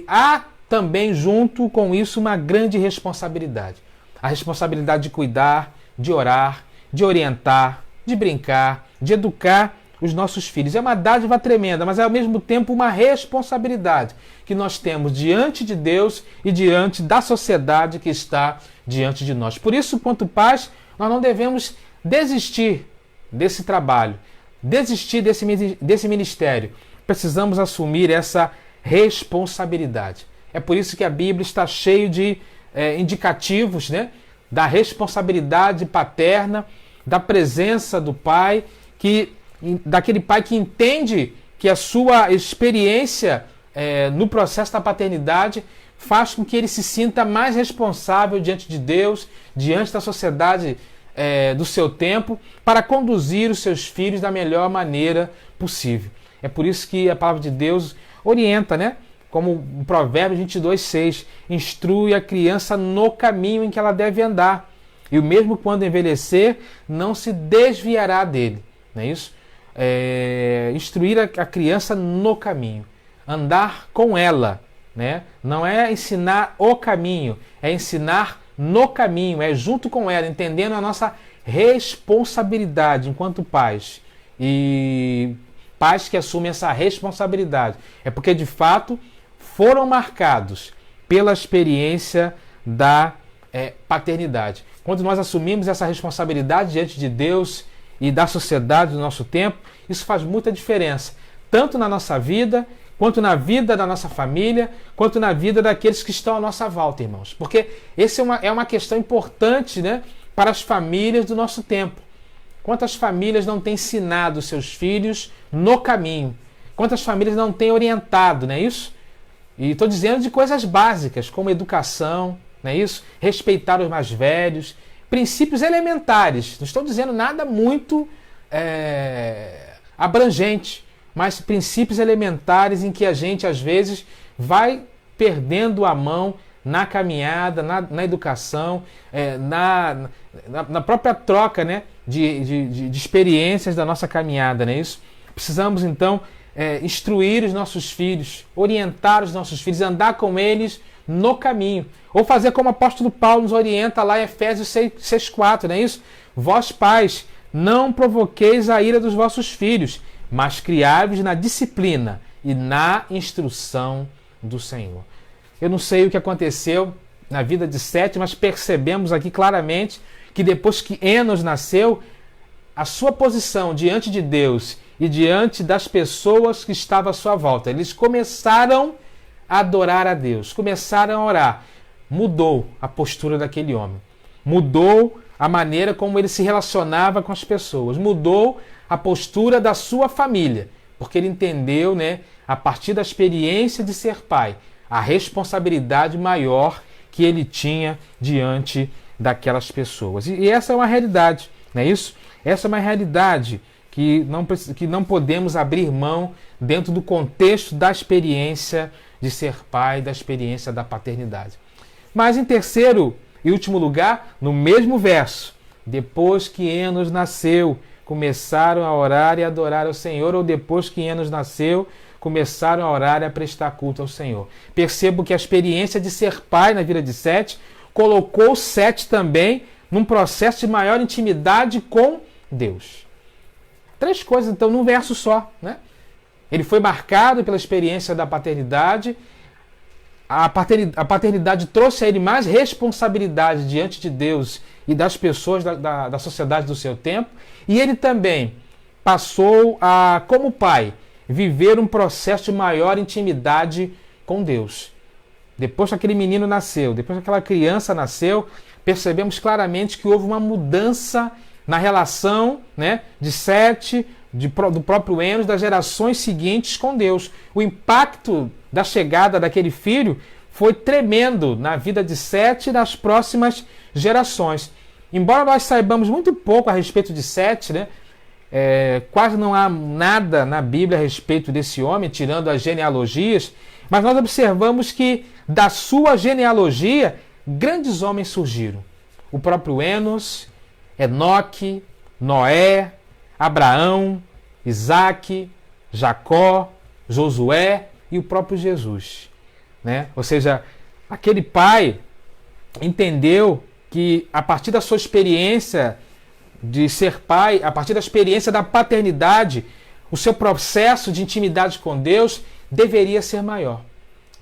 há também junto com isso uma grande responsabilidade. A responsabilidade de cuidar, de orar, de orientar, de brincar, de educar os nossos filhos. É uma dádiva tremenda, mas é ao mesmo tempo uma responsabilidade que nós temos diante de Deus e diante da sociedade que está diante de nós. Por isso, quanto pais, nós não devemos desistir desse trabalho, desistir desse ministério. Precisamos assumir essa responsabilidade. É por isso que a Bíblia está cheia de indicativos, né, da responsabilidade paterna, da presença do pai, daquele pai que entende que a sua experiência no processo da paternidade faz com que ele se sinta mais responsável diante de Deus, diante da sociedade do seu tempo, para conduzir os seus filhos da melhor maneira possível. É por isso que a palavra de Deus orienta, né? Como o Provérbio 22:6, instrui a criança no caminho em que ela deve andar, e o mesmo quando envelhecer, não se desviará dele. Não é isso? Instruir a criança no caminho, andar com ela, né? Não é ensinar o caminho, é ensinar no caminho, é junto com ela, entendendo a nossa responsabilidade enquanto pais. E pais que assumem essa responsabilidade é porque de fato foram marcados pela experiência da paternidade. Quando nós assumimos essa responsabilidade diante de Deus e da sociedade do nosso tempo, isso faz muita diferença, tanto na nossa vida, quanto na vida da nossa família, quanto na vida daqueles que estão à nossa volta, irmãos. Porque essa é uma questão importante, né, para as famílias do nosso tempo. Quantas famílias não têm ensinado seus filhos no caminho? Quantas famílias não têm orientado, não é isso? E estou dizendo de coisas básicas, como educação, não é isso? Respeitar os mais velhos, princípios elementares. Não estou dizendo nada muito abrangente, mas princípios elementares em que a gente, às vezes, vai perdendo a mão na caminhada, na educação, na própria troca, né, de experiências da nossa caminhada, não é isso? Precisamos, então, instruir os nossos filhos, orientar os nossos filhos, andar com eles no caminho. Ou fazer como o apóstolo Paulo nos orienta lá em Efésios 6:4, não é isso? Vós, pais, não provoqueis a ira dos vossos filhos, mas criai-vos na disciplina e na instrução do Senhor. Eu não sei o que aconteceu na vida de Sete, mas percebemos aqui claramente que depois que Enos nasceu, a sua posição diante de Deus e diante das pessoas que estavam à sua volta, eles começaram a adorar a Deus, começaram a orar. Mudou a postura daquele homem, mudou a maneira como ele se relacionava com as pessoas, mudou a postura da sua família, porque ele entendeu, né, a partir da experiência de ser pai, a responsabilidade maior que ele tinha diante daquelas pessoas. E essa é uma realidade, não é isso? Essa é uma realidade que não podemos abrir mão dentro do contexto da experiência de ser pai, da experiência da paternidade. Mas em terceiro e último lugar, no mesmo verso, depois que Enos nasceu, começaram a orar e adorar ao Senhor, ou depois que Enos nasceu, começaram a orar e a prestar culto ao Senhor. Percebo que a experiência de ser pai na vida de Sete colocou Sete também num processo de maior intimidade com Deus. Três coisas, então, num verso só, né? Ele foi marcado pela experiência da paternidade. A paternidade trouxe a ele mais responsabilidade diante de Deus e das pessoas da sociedade do seu tempo. E ele também passou a, como pai, viver um processo de maior intimidade com Deus. Depois que aquele menino nasceu, depois que aquela criança nasceu, percebemos claramente que houve uma mudança na relação, né, de Sete, do próprio Enos, das gerações seguintes com Deus. O impacto da chegada daquele filho foi tremendo na vida de Sete e das próximas gerações. Embora nós saibamos muito pouco a respeito de Sete, né, quase não há nada na Bíblia a respeito desse homem, tirando as genealogias, mas nós observamos que da sua genealogia grandes homens surgiram. O próprio Enos, Enoque, Noé, Abraão, Isaque, Jacó, Josué e o próprio Jesus. né? Ou seja, aquele pai entendeu que a partir da sua experiência de ser pai, a partir da experiência da paternidade, o seu processo de intimidade com Deus deveria ser maior.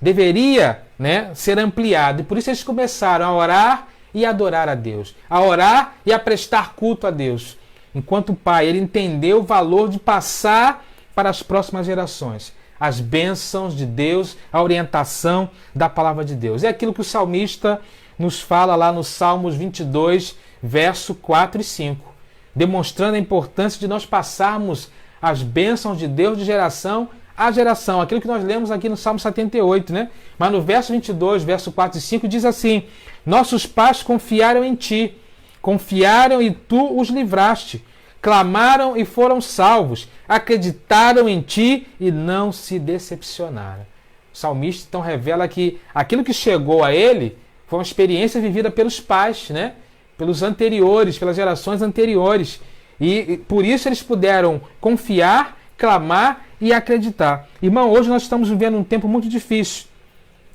Deveria, né, ser ampliado. E por isso eles começaram a orar e a adorar a Deus. A orar e a prestar culto a Deus. Enquanto pai, ele entendeu o valor de passar para as próximas gerações as bênçãos de Deus, a orientação da palavra de Deus. É aquilo que o salmista nos fala lá no Salmos 22, verso 4 e 5, demonstrando a importância de nós passarmos as bênçãos de Deus de geração a geração. Aquilo que nós lemos aqui no Salmo 78, né? Mas no verso 22, verso 4 e 5 diz assim: nossos pais confiaram em ti, confiaram e tu os livraste. Clamaram e foram salvos, acreditaram em ti e não se decepcionaram. O salmista então revela que aquilo que chegou a ele foi uma experiência vivida pelos pais, né? Pelos anteriores, pelas gerações anteriores. E por isso eles puderam confiar, clamar e acreditar. Irmão, hoje nós estamos vivendo um tempo muito difícil.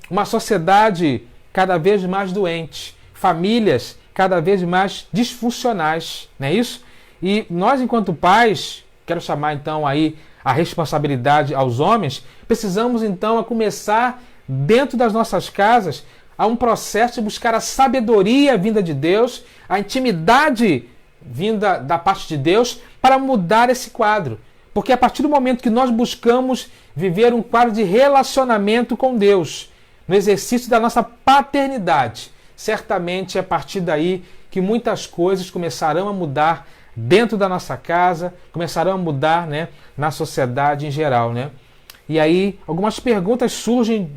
Uma sociedade cada vez mais doente, famílias cada vez mais disfuncionais, não é isso? E nós, enquanto pais, quero chamar então aí a responsabilidade aos homens, precisamos então a começar dentro das nossas casas a um processo de buscar a sabedoria vinda de Deus, a intimidade vinda da parte de Deus para mudar esse quadro. Porque a partir do momento que nós buscamos viver um quadro de relacionamento com Deus, no exercício da nossa paternidade, certamente é a partir daí que muitas coisas começarão a mudar dentro da nossa casa, começarão a mudar, né, na sociedade em geral, né? E aí algumas perguntas surgem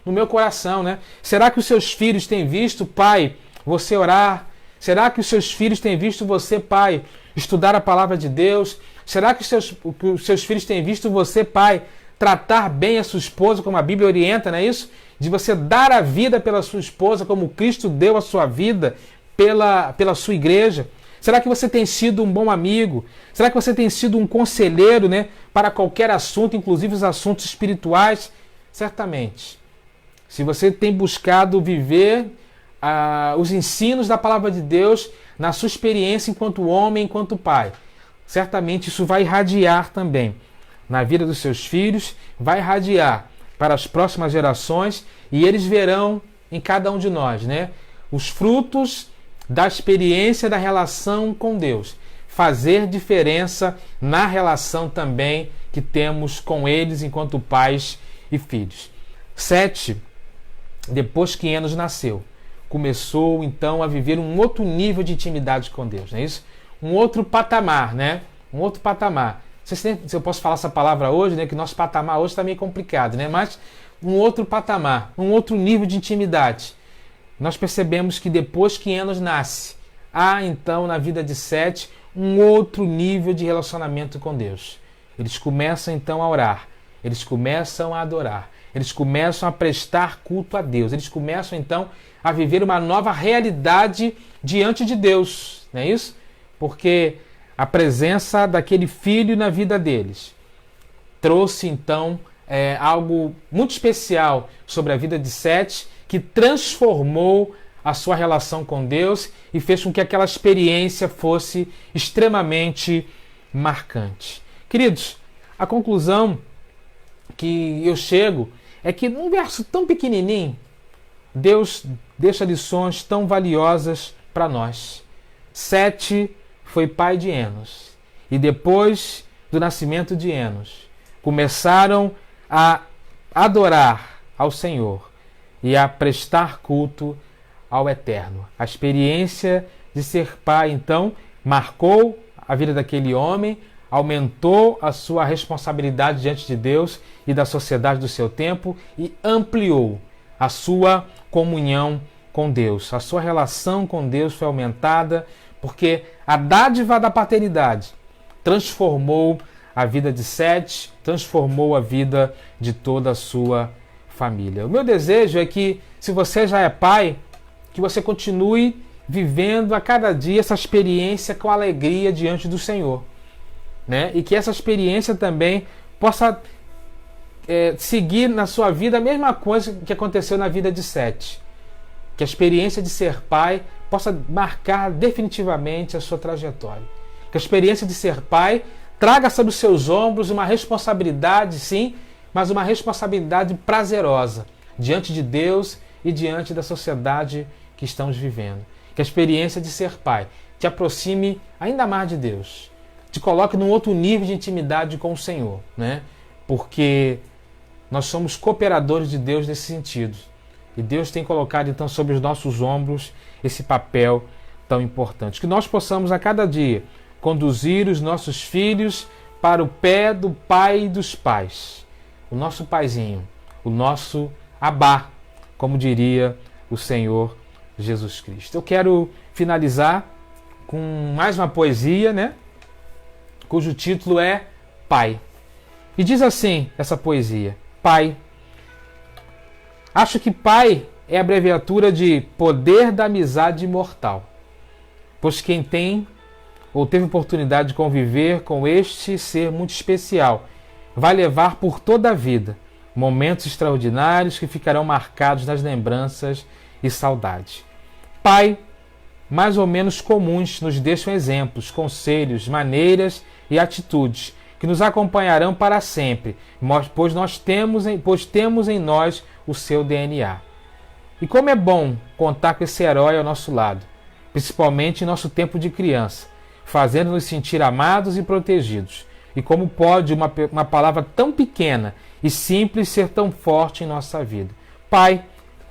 no meu coração, né? Será que os seus filhos têm visto, pai, você orar? Será que os seus filhos têm visto você, pai, estudar a palavra de Deus? Será que os seus filhos têm visto você, pai, tratar bem a sua esposa, como a Bíblia orienta, não é isso? De você dar a vida pela sua esposa, como Cristo deu a sua vida pela sua igreja? Será que você tem sido um bom amigo? Será que você tem sido um conselheiro, né, para qualquer assunto, inclusive os assuntos espirituais? Certamente. Se você tem buscado viver os ensinos da palavra de Deus na sua experiência enquanto homem, enquanto pai, certamente isso vai irradiar também na vida dos seus filhos, vai irradiar para as próximas gerações e eles verão em cada um de nós, né, os frutos da experiência da relação com Deus, fazer diferença na relação também que temos com eles enquanto pais e filhos. 7, depois que Enos nasceu, começou então a viver um outro nível de intimidade com Deus, não é isso? Um outro patamar, né? Um outro patamar. Se eu posso falar essa palavra hoje, né? Que nosso patamar hoje está meio complicado, né? Mas um outro patamar, um outro nível de intimidade. Nós percebemos que depois que Enos nasce, há então na vida de Sete um outro nível de relacionamento com Deus. Eles começam então a orar, eles começam a adorar, eles começam a prestar culto a Deus, eles começam então a viver uma nova realidade diante de Deus, não é isso? Porque a presença daquele filho na vida deles trouxe então algo muito especial sobre a vida de Sete, que transformou a sua relação com Deus e fez com que aquela experiência fosse extremamente marcante. Queridos, a conclusão que eu chego é que num verso tão pequenininho, Deus deixa lições tão valiosas para nós. Sete foi pai de Enos. E depois do nascimento de Enos, começaram a adorar ao Senhor e a prestar culto ao Eterno. A experiência de ser pai, então, marcou a vida daquele homem, aumentou a sua responsabilidade diante de Deus e da sociedade do seu tempo e ampliou a sua comunhão com Deus. A sua relação com Deus foi aumentada porque a dádiva da paternidade transformou a vida de Sete, transformou a vida de toda a sua família. O meu desejo é que, se você já é pai, que você continue vivendo a cada dia essa experiência com alegria diante do Senhor, né? E que essa experiência também possa seguir na sua vida a mesma coisa que aconteceu na vida de Sete. Que a experiência de ser pai possa marcar definitivamente a sua trajetória. Que a experiência de ser pai traga sobre os seus ombros uma responsabilidade, sim, mas uma responsabilidade prazerosa diante de Deus e diante da sociedade que estamos vivendo. Que a experiência de ser pai te aproxime ainda mais de Deus, te coloque num outro nível de intimidade com o Senhor, né? Porque nós somos cooperadores de Deus nesse sentido. E Deus tem colocado então sobre os nossos ombros esse papel tão importante. Que nós possamos a cada dia conduzir os nossos filhos para o pé do Pai dos pais. O nosso paizinho, o nosso Abá, como diria o Senhor Jesus Cristo. Eu quero finalizar com mais uma poesia, né? Cujo título é Pai. E diz assim essa poesia: Pai. Acho que Pai é a abreviatura de poder da amizade imortal, pois quem tem ou teve oportunidade de conviver com este ser muito especial vai levar por toda a vida momentos extraordinários que ficarão marcados nas lembranças e saudade. Pai, mais ou menos comuns, nos deixam exemplos, conselhos, maneiras e atitudes que nos acompanharão para sempre, pois temos em nós o seu DNA. E como é bom contar com esse herói ao nosso lado, principalmente em nosso tempo de criança, fazendo-nos sentir amados e protegidos. E como pode uma palavra tão pequena e simples ser tão forte em nossa vida. Pai,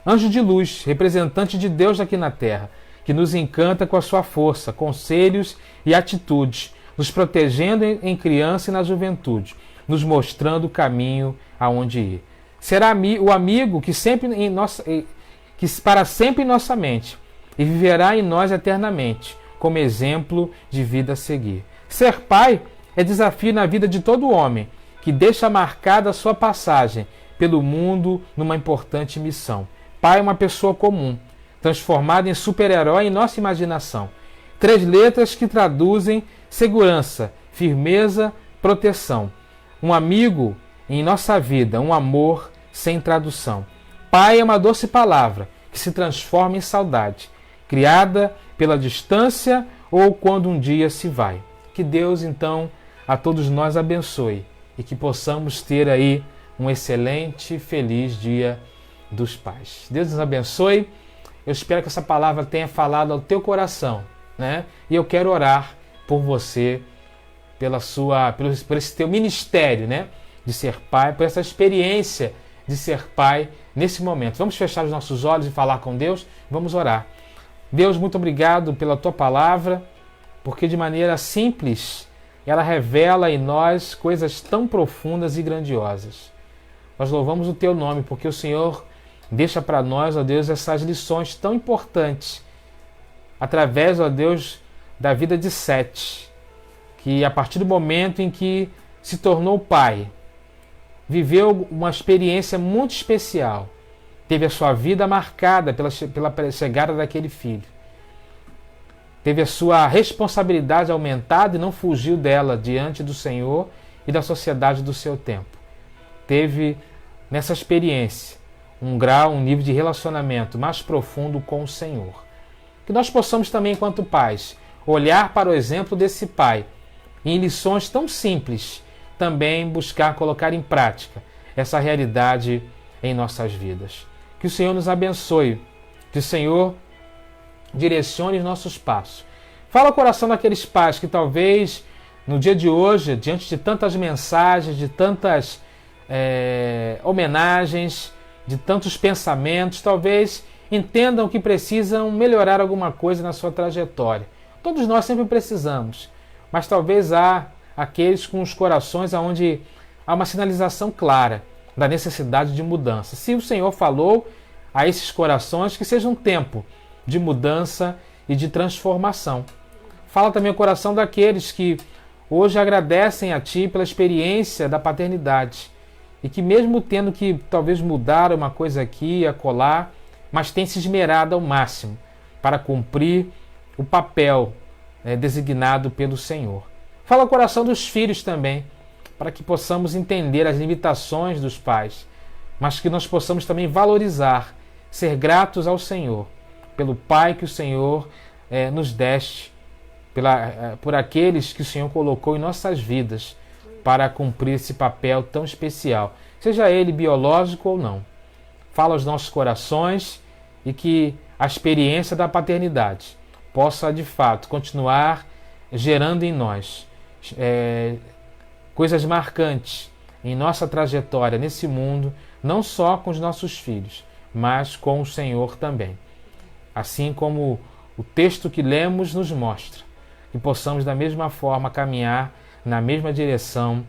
anjo de luz, representante de Deus aqui na terra, que nos encanta com a sua força, conselhos e atitudes, nos protegendo em criança e na juventude, nos mostrando o caminho aonde ir. Será o amigo que para sempre em nossa mente e viverá em nós eternamente, como exemplo de vida a seguir. Ser pai é desafio na vida de todo homem, que deixa marcada a sua passagem pelo mundo numa importante missão. Pai é uma pessoa comum, transformada em super-herói em nossa imaginação. 3 letras que traduzem segurança, firmeza, proteção. Um amigo em nossa vida, um amor sem tradução. Pai é uma doce palavra que se transforma em saudade, criada pela distância ou quando um dia se vai. Que Deus, então, a todos nós abençoe e que possamos ter aí um excelente e feliz Dia dos Pais. Deus nos abençoe. Eu espero que essa palavra tenha falado ao teu coração, né? E eu quero orar por você, por esse teu ministério, né? De ser pai, por essa experiência de ser pai nesse momento. Vamos fechar os nossos olhos e falar com Deus? Vamos orar. Deus, muito obrigado pela tua palavra, porque de maneira simples ela revela em nós coisas tão profundas e grandiosas. Nós louvamos o teu nome, porque o Senhor deixa para nós, ó Deus, essas lições tão importantes, através, ó Deus, da vida de Sete, que a partir do momento em que se tornou pai, viveu uma experiência muito especial, teve a sua vida marcada pela chegada daquele filho, teve a sua responsabilidade aumentada e não fugiu dela diante do Senhor e da sociedade do seu tempo. Teve nessa experiência um nível de relacionamento mais profundo com o Senhor. Que nós possamos também, enquanto pais, olhar para o exemplo desse pai e em lições tão simples, também buscar colocar em prática essa realidade em nossas vidas. Que o Senhor nos abençoe, que o Senhor direcione os nossos passos. Fala ao coração daqueles pais que talvez no dia de hoje, diante de tantas mensagens, de tantas homenagens, de tantos pensamentos, talvez entendam que precisam melhorar alguma coisa na sua trajetória. Todos nós sempre precisamos, mas talvez há aqueles com os corações onde há uma sinalização clara da necessidade de mudança. Se o Senhor falou a esses corações, que seja um tempo de mudança e de transformação. Fala também o coração daqueles que hoje agradecem a Ti pela experiência da paternidade e que mesmo tendo que talvez mudar uma coisa aqui e acolá, mas tem se esmerado ao máximo para cumprir o papel designado pelo Senhor. Fala o coração dos filhos também, para que possamos entender as limitações dos pais, mas que nós possamos também valorizar, ser gratos ao Senhor, pelo Pai que o Senhor nos deste, por aqueles que o Senhor colocou em nossas vidas para cumprir esse papel tão especial, seja ele biológico ou não. Fala aos nossos corações e que a experiência da paternidade possa, de fato, continuar gerando em nós coisas marcantes em nossa trajetória nesse mundo, não só com os nossos filhos, mas com o Senhor também. Assim como o texto que lemos nos mostra, que possamos da mesma forma caminhar na mesma direção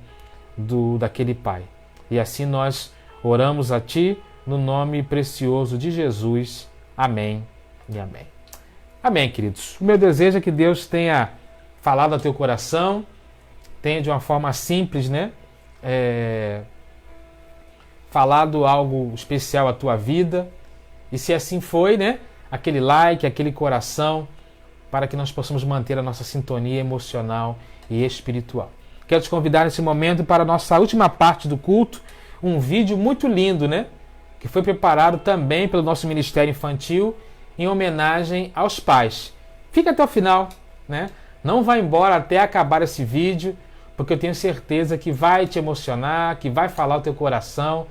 daquele Pai. E assim nós oramos a Ti, no nome precioso de Jesus. Amém e amém. Amém, queridos. O meu desejo é que Deus tenha falado ao teu coração, tenha de uma forma simples, falado algo especial à tua vida. E se assim foi, aquele like, aquele coração, para que nós possamos manter a nossa sintonia emocional e espiritual. Quero te convidar nesse momento para a nossa última parte do culto, um vídeo muito lindo, que foi preparado também pelo nosso Ministério Infantil em homenagem aos pais. Fica até o final, Não vá embora até acabar esse vídeo, porque eu tenho certeza que vai te emocionar, que vai falar o teu coração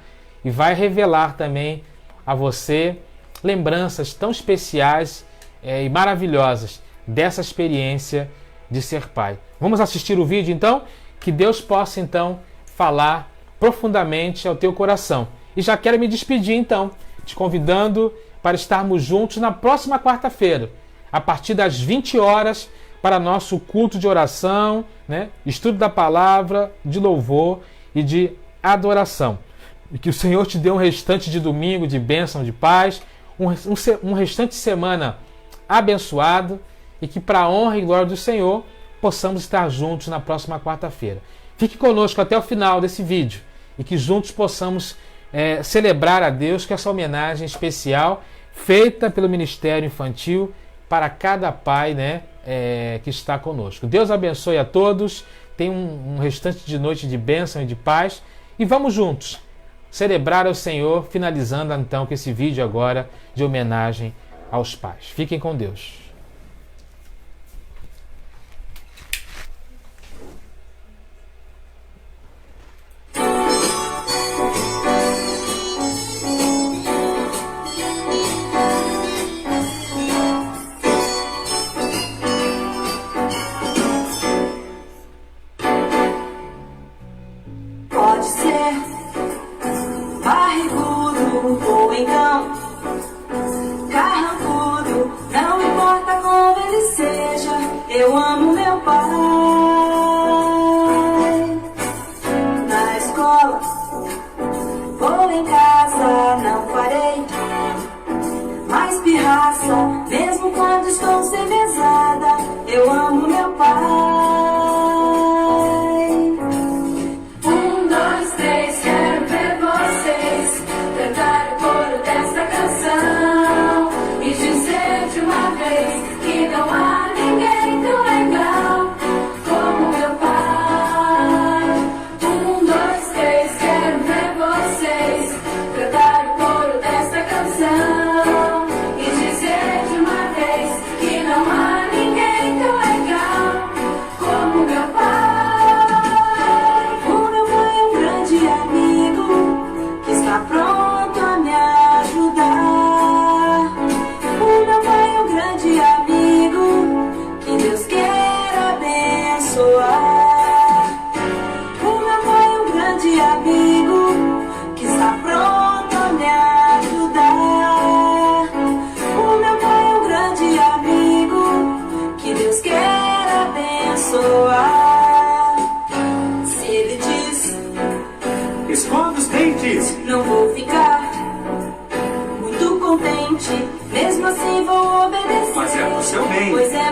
e vai revelar também a você lembranças tão especiais e maravilhosas dessa experiência de ser pai. Vamos assistir o vídeo então? Que Deus possa então falar profundamente ao teu coração. E já quero me despedir então, te convidando para estarmos juntos na próxima quarta-feira, a partir das 20 horas, para nosso culto de oração, estudo da palavra, de louvor e de adoração. E que o Senhor te dê um restante de domingo de bênção, de paz, um restante de semana abençoado, e que para a honra e glória do Senhor possamos estar juntos na próxima quarta-feira. Fique conosco até o final desse vídeo e que juntos possamos celebrar a Deus com essa homenagem especial feita pelo Ministério Infantil para cada pai que está conosco. Deus abençoe a todos, tenha um restante de noite de bênção e de paz, e vamos juntos celebrar ao Senhor, finalizando então com esse vídeo agora de homenagem aos pais. Fiquem com Deus. Pode ser barrigudo ou então carrancudo, não importa como ele seja, eu amo meu pai. Na escola ou em casa não farei mais pirraça, mesmo quando estou sem mesada, eu amo meu pai. Não vou ficar muito contente, mesmo assim vou obedecer, mas é pro seu bem, pois é